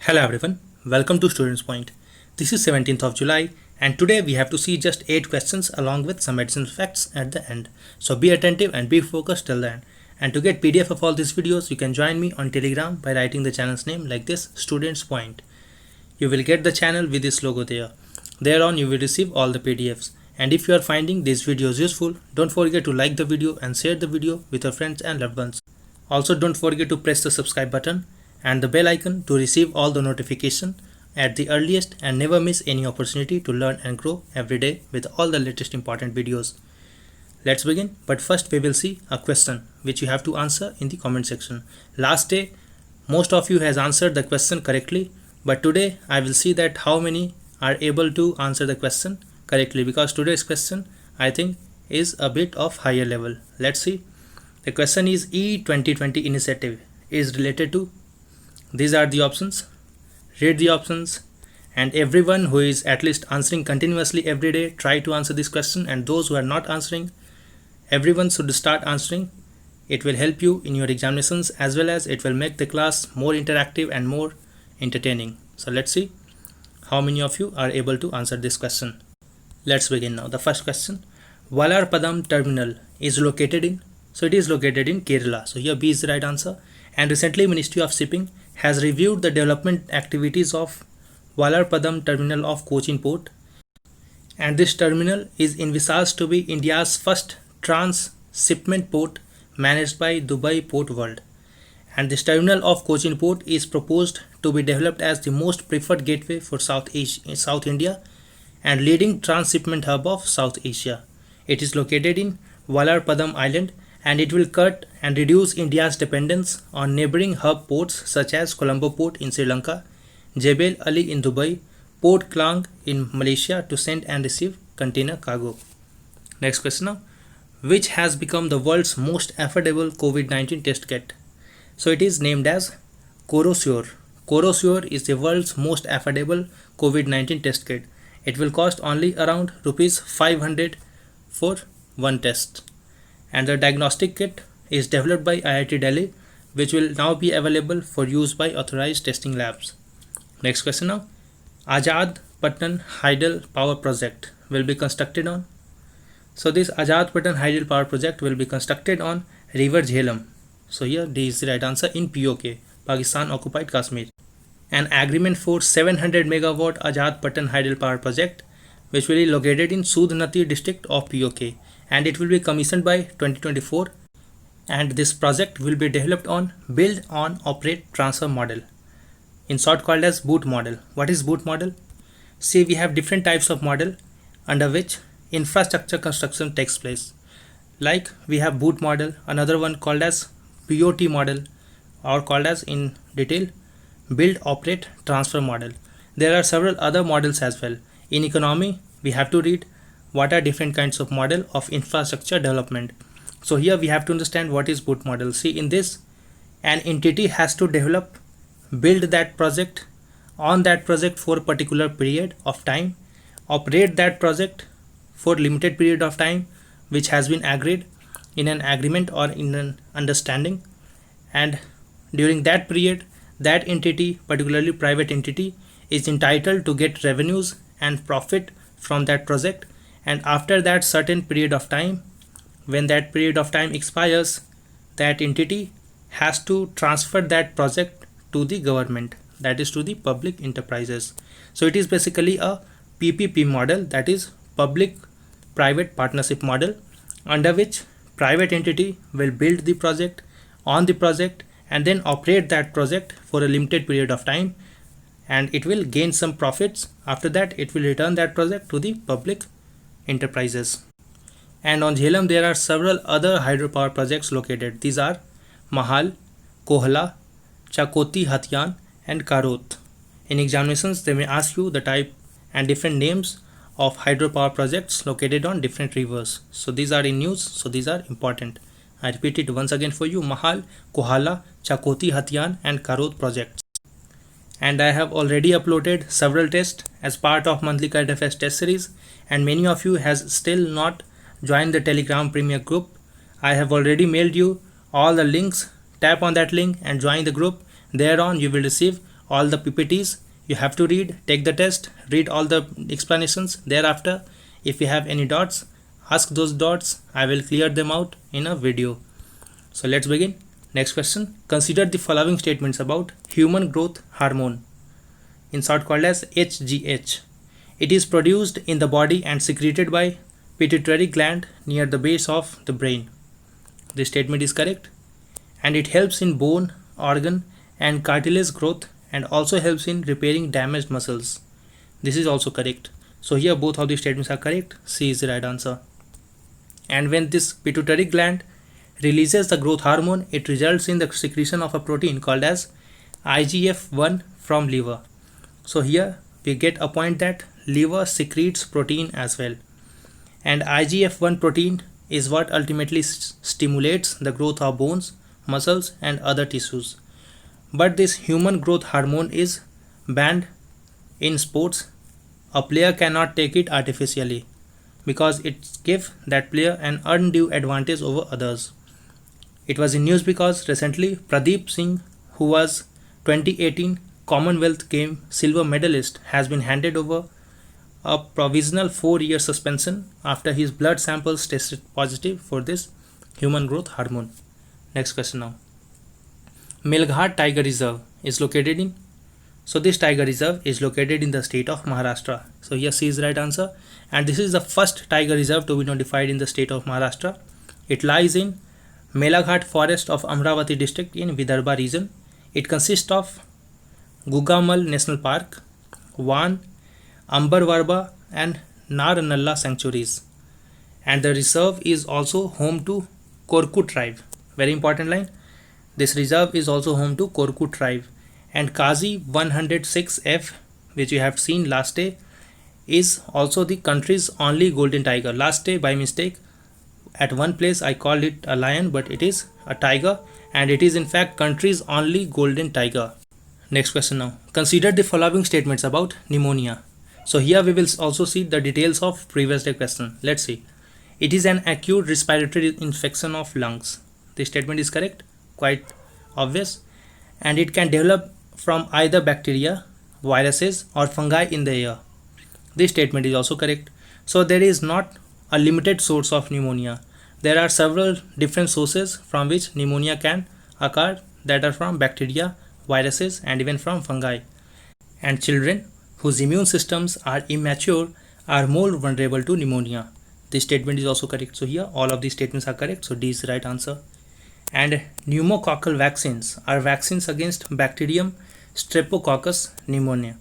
Hello everyone, welcome to Students Point. This is 17th of July and today we have to see just 8 questions along with some additional facts at the end. So be attentive and be focused till the end. And to get PDF of all these videos, you can join me on Telegram by writing the channel's name like this, Students Point. You will get the channel with this logo there. Thereon you will receive all the PDFs. And if you are finding these videos useful, don't forget to like the video and share the video with your friends and loved ones. Also don't forget to press the subscribe button and the bell icon to receive all the notification at the earliest and never miss any opportunity to learn and grow every day with all the latest important videos. Let's begin, but first we will see a question which you have to answer in the comment section. Last day most of you has answered the question correctly, but today I will see that how many are able to answer the question correctly, because today's question I think is a bit of higher level. Let's see. The question is E2020 initiative is related to. These are the options. Read the options, and everyone who is at least answering continuously every day, try to answer this question, and those who are not answering, everyone should start answering. It will help you in your examinations as well as it will make the class more interactive and more entertaining. So let's see how many of you are able to answer this question. Let's begin now. The first question, Vallarpadam terminal is located in. So it is located in Kerala. So here B is the right answer. And recently Ministry of Shipping has reviewed the development activities of Vallarpadam terminal of Cochin Port. And this terminal is envisaged to be India's first trans-shipment port managed by Dubai Port World. And this terminal of Cochin Port is proposed to be developed as the most preferred gateway for South India and leading trans-shipment hub of South Asia. It is located in Vallarpadam Island, and it will cut and reduce India's dependence on neighboring hub ports such as Colombo Port in Sri Lanka, Jebel Ali in Dubai, Port Klang in Malaysia to send and receive container cargo. Next question now. Which has become the world's most affordable COVID-19 test kit? So it is named as Corosure. Corosure is the world's most affordable COVID-19 test kit. It will cost only around rupees 500 for one test. And the diagnostic kit is developed by IIT Delhi, which will now be available for use by authorized testing labs. Next question now. Azad Patan Hydel Power Project will be constructed on. So this Azad Patan Hydel Power Project will be constructed on River Jhelum. So here D is the right answer in POK, Pakistan Occupied Kashmir. An agreement for 700 megawatt Azad Patan Hydel Power Project, which will be located in Sudhnati district of POK, and it will be commissioned by 2024, and this project will be developed on build on operate transfer model, in short called as BOOT model. What is BOOT model? See, we have different types of model under which infrastructure construction takes place. Like we have BOOT model, another one called as BOT model, or called as in detail build operate transfer model. There are several other models as well. In economy we have to read what are different kinds of model of infrastructure development. So here we have to understand what is BOOT model. See, in this, an entity has to develop, build that project, on that project for a particular period of time, operate that project for limited period of time which has been agreed in an agreement or in an understanding, and during that period that entity, particularly private entity, is entitled to get revenues and profit from that project. And after that certain period of time, when that period of time expires, that entity has to transfer that project to the government, that is to the public enterprises. So it is basically a PPP model, that is public private partnership model, under which private entity will build the project, on the project, and then operate that project for a limited period of time, and it will gain some profits. After that it will return that project to the public enterprises. And on Jhelum there are several other hydropower projects located. These are Mahal, Kohla, Chakoti Hatyan and Karot. In examinations they may ask you the type and different names of hydropower projects located on different rivers. So these are in news, so these are important. I repeat it once again for you: Mahal, Kohala, Chakoti Hatyan and Karot projects. And I have already uploaded several tests as part of monthly current affairs test series, and many of you has still not joined the Telegram Premier group. I have already mailed you all the links. Tap on that link and join the group. Thereon you will receive all the PPTs. You have to read, take the test, read all the explanations. Thereafter, if you have any doubts, ask those doubts. I will clear them out in a video. So let's begin. Next question. Consider the following statements about human growth hormone, in short called as HGH. It is produced in the body and secreted by pituitary gland near the base of the brain. This statement is correct. And it helps in bone, organ and cartilage growth and also helps in repairing damaged muscles. This is also correct. So here both of these statements are correct. C is the right answer. And when this pituitary gland releases the growth hormone, it results in the secretion of a protein called as IGF-1 from liver. So here we get a point that liver secretes protein as well. And IGF-1 protein is what ultimately stimulates the growth of bones, muscles and other tissues. But this human growth hormone is banned in sports. A player cannot take it artificially because it gives that player an undue advantage over others. It was in news because recently Pradeep Singh, who was 2018 Commonwealth Game silver medalist, has been handed over a provisional 4-year suspension after his blood samples tested positive for this human growth hormone. Next question now. Melghat Tiger Reserve is located in. So this tiger reserve is located in the state of Maharashtra. So here C is the right answer. And this is the first tiger reserve to be notified in the state of Maharashtra. It lies in Melghat forest of Amravati district in Vidarbha region. It consists of Gugamal National Park, Van, Ambarvarba and Narnalla sanctuaries. And the reserve is also home to Korku tribe. Very important line. This reserve is also home to Korku tribe. And Kazi 106F, which you have seen last day, is also the country's only golden tiger. Last day by mistake at one place I called it a lion, but it is a tiger and it is in fact country's only golden tiger. Next question now. Consider the following statements about pneumonia. So here we will also see the details of previous day question. Let's see. It is an acute respiratory infection of lungs. This statement is correct, quite obvious, and it can develop from either bacteria, viruses or fungi in the air. This statement is also correct. So there is not a limited source of pneumonia. There are several different sources from which pneumonia can occur, that are from bacteria, viruses and even from fungi. And children whose immune systems are immature are more vulnerable to pneumonia. This statement is also correct. So here all of these statements are correct. So D is the right answer. And pneumococcal vaccines are vaccines against bacterium Streptococcus pneumoniae.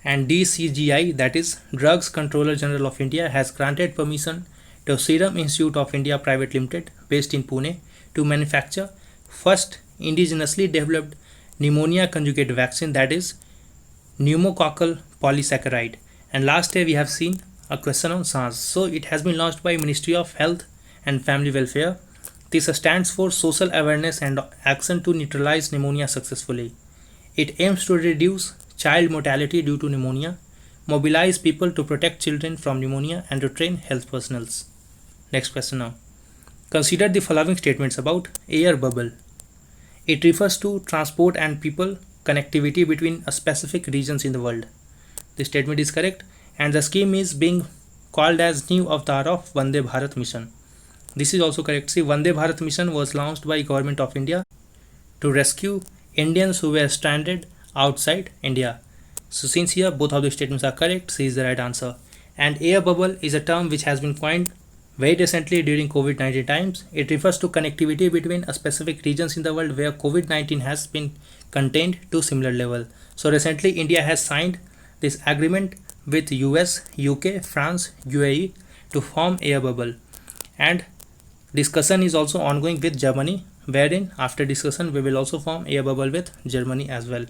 And DCGI, that is Drugs Controller General of India, has granted permission to Serum Institute of India Private Limited, based in Pune, to manufacture first indigenously developed pneumonia conjugate vaccine, that is pneumococcal polysaccharide. And last year we have seen a question on SARS. So it has been launched by Ministry of Health and Family Welfare. This stands for Social Awareness and Action to Neutralize Pneumonia Successfully. It aims to reduce child mortality due to pneumonia, mobilize people to protect children from pneumonia and to train health personnel. Next question now. Consider the following statements about air bubble. It refers to transport and people connectivity between a specific regions in the world. This statement is correct, and the scheme is being called as new avatar of Vande Bharat mission. This is also correct. See, Vande Bharat mission was launched by Government of India to rescue Indians who were stranded outside India. So since here both of the statements are correct, C is the right answer. And air bubble is a term which has been coined very recently during COVID-19 times. It refers to connectivity between a specific regions in the world where COVID-19 has been contained to similar level. So recently India has signed this agreement with US, UK, France, UAE to form air bubble. And discussion is also ongoing with Germany, wherein after discussion we will also form air bubble with Germany as well.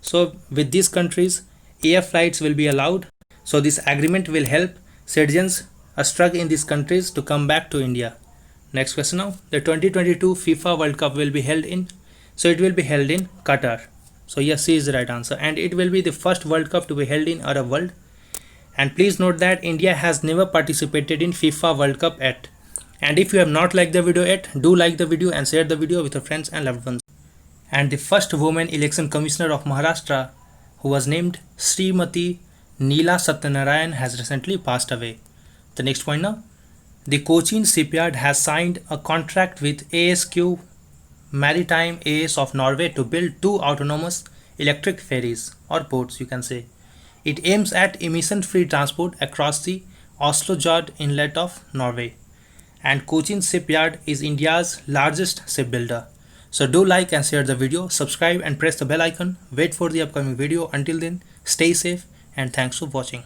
So with these countries, air flights will be allowed. So this agreement will help citizens struck in these countries to come back to India. Next question now. The 2022 FIFA World Cup will be held in. So it will be held in Qatar. So yes, C is the right answer. And it will be the first World Cup to be held in Arab world. And please note that India has never participated in FIFA World Cup yet. And if you have not liked the video yet, do like the video and share the video with your friends and loved ones. And the first woman election commissioner of Maharashtra, who was named Srimati Neela Satyanarayan, has recently passed away. The next point now. The Cochin shipyard has signed a contract with ASQ Maritime AS of Norway to build two autonomous electric ferries, or boats you can say. It aims at emission-free transport across the Oslofjord inlet of Norway. And Cochin Shipyard is India's largest shipbuilder. So do like and share the video, subscribe and press the bell icon. Wait for the upcoming video. Until then, stay safe and thanks for watching.